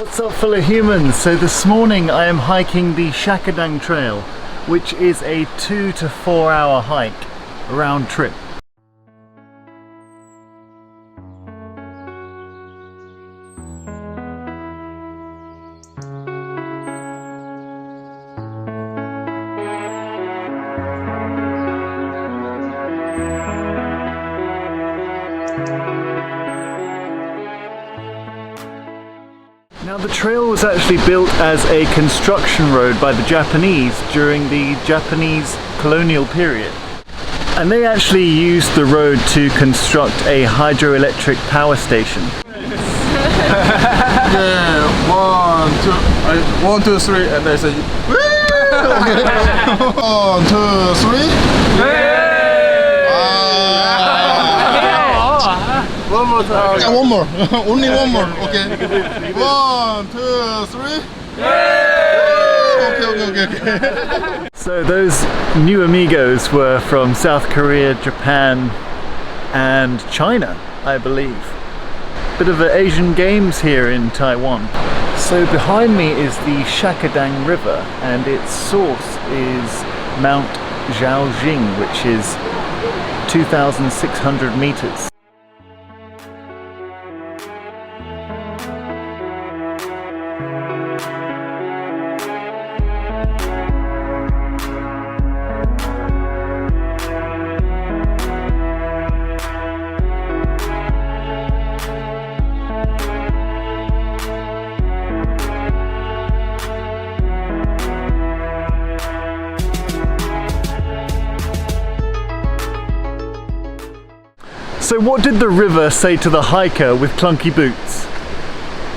What's up, fellow humans? So this morning I am hiking the Shakadang trail, which is a 2 to 4 hour hike round trip. Now the trail was actually built as a construction road by the Japanese during the Japanese colonial period. And they actually used the road to construct a hydroelectric power station. Yeah, 1, 2, 3, and there's a... 1, 2, 3. One more time. Yeah, one more. Only one more. Okay. 1, 2, 3. Okay. So those new amigos were from South Korea, Japan, and China, I believe. Bit of the Asian Games here in Taiwan. So behind me is the Shakadang River, and its source is Mount Zhaojing, which is 2,600 meters. So what did the river say to the hiker with clunky boots?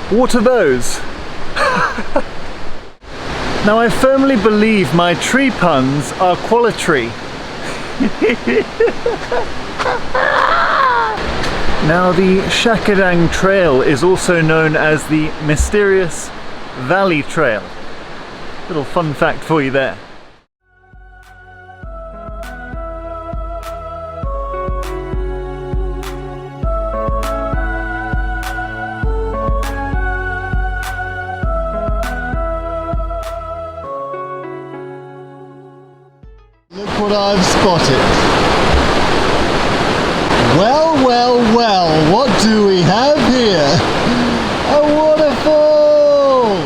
What are those? Now I firmly believe my tree puns are quality. Now the Shakadang Trail is also known as the Mysterious Valley Trail. Little fun fact for you there. Look what I've spotted. Well, well, well, what do we have here? A waterfall!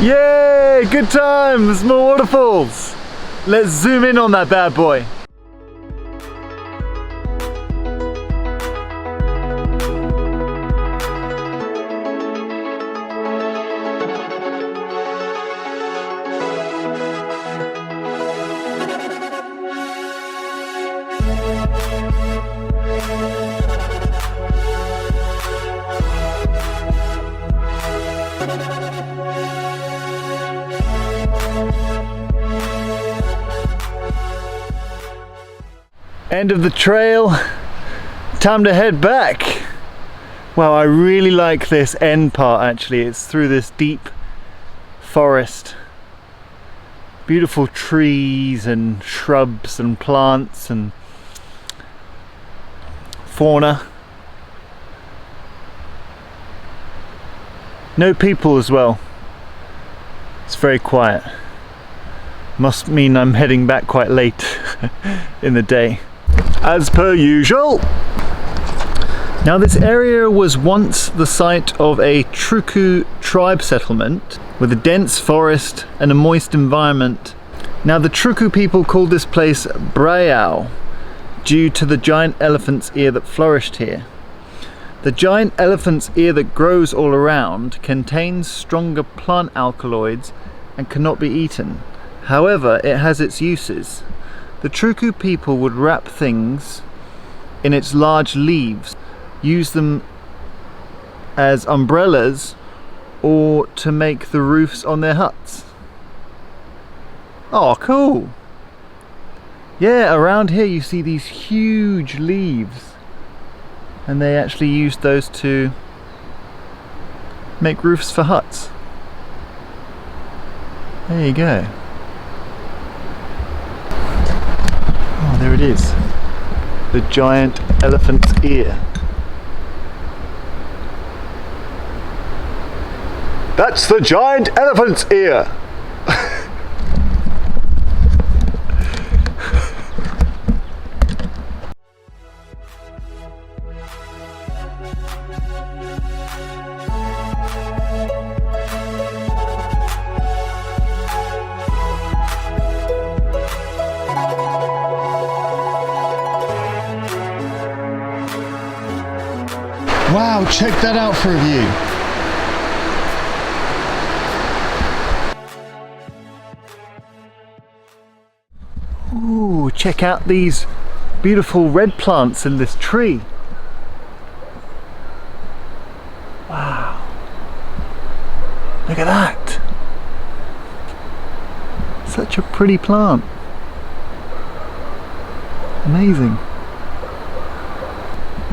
Yay! Good times! More waterfalls! Let's zoom in on that bad boy. End of the trail, time to head back. Wow, I really like this end part actually. It's through this deep forest. Beautiful trees and shrubs and plants and fauna. No people as well. It's very quiet. Must mean I'm heading back quite late in the day, as per usual. Now this area was once the site of a Taroko tribe settlement with a dense forest and a moist environment. Now the Taroko people called this place Baiyang due to the giant elephant's ear that flourished here. The giant elephant's ear that grows all around contains stronger plant alkaloids and cannot be eaten. However, it has its uses. The Taroko people would wrap things in its large leaves, use them as umbrellas or to make the roofs on their huts. Oh, cool! Yeah, around here you see these huge leaves, and they actually used those to make roofs for huts. There you go. Oh, there it is. The giant elephant's ear. That's the giant elephant's ear. Wow, check that out for a view. Ooh, check out these beautiful red plants in this tree. Wow. Look at that. Such a pretty plant. Amazing.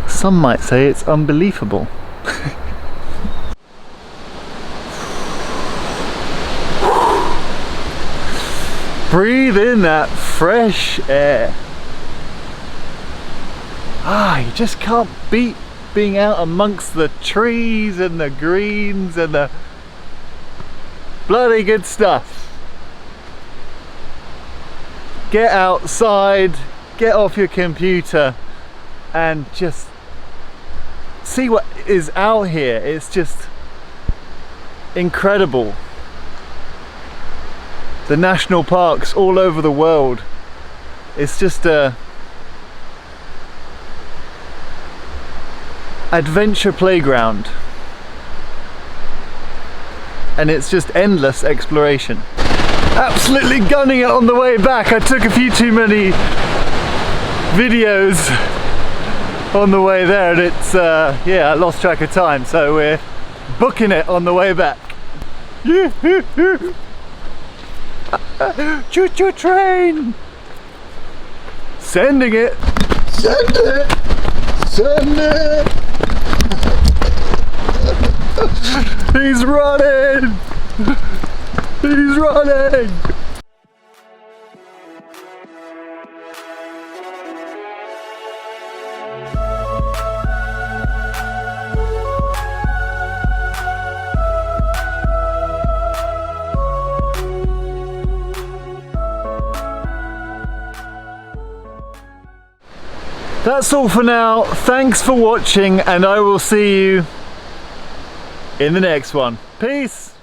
Some might say it's unbelievable. Breathe in that fresh air. You just can't beat being out amongst the trees and the greens and the bloody good stuff. Get outside, get off your computer and just see what is out here. It's just incredible. The national parks all over the world. It's just a adventure playground. And it's just endless exploration. Absolutely gunning it on the way back. I took a few too many videos on the way there and it's yeah, I lost track of time, so we're booking it on the way back. Choo choo train! Sending it! Send it! Send it! He's running! He's running! That's all for now. Thanks for watching and I will see you in the next one. Peace!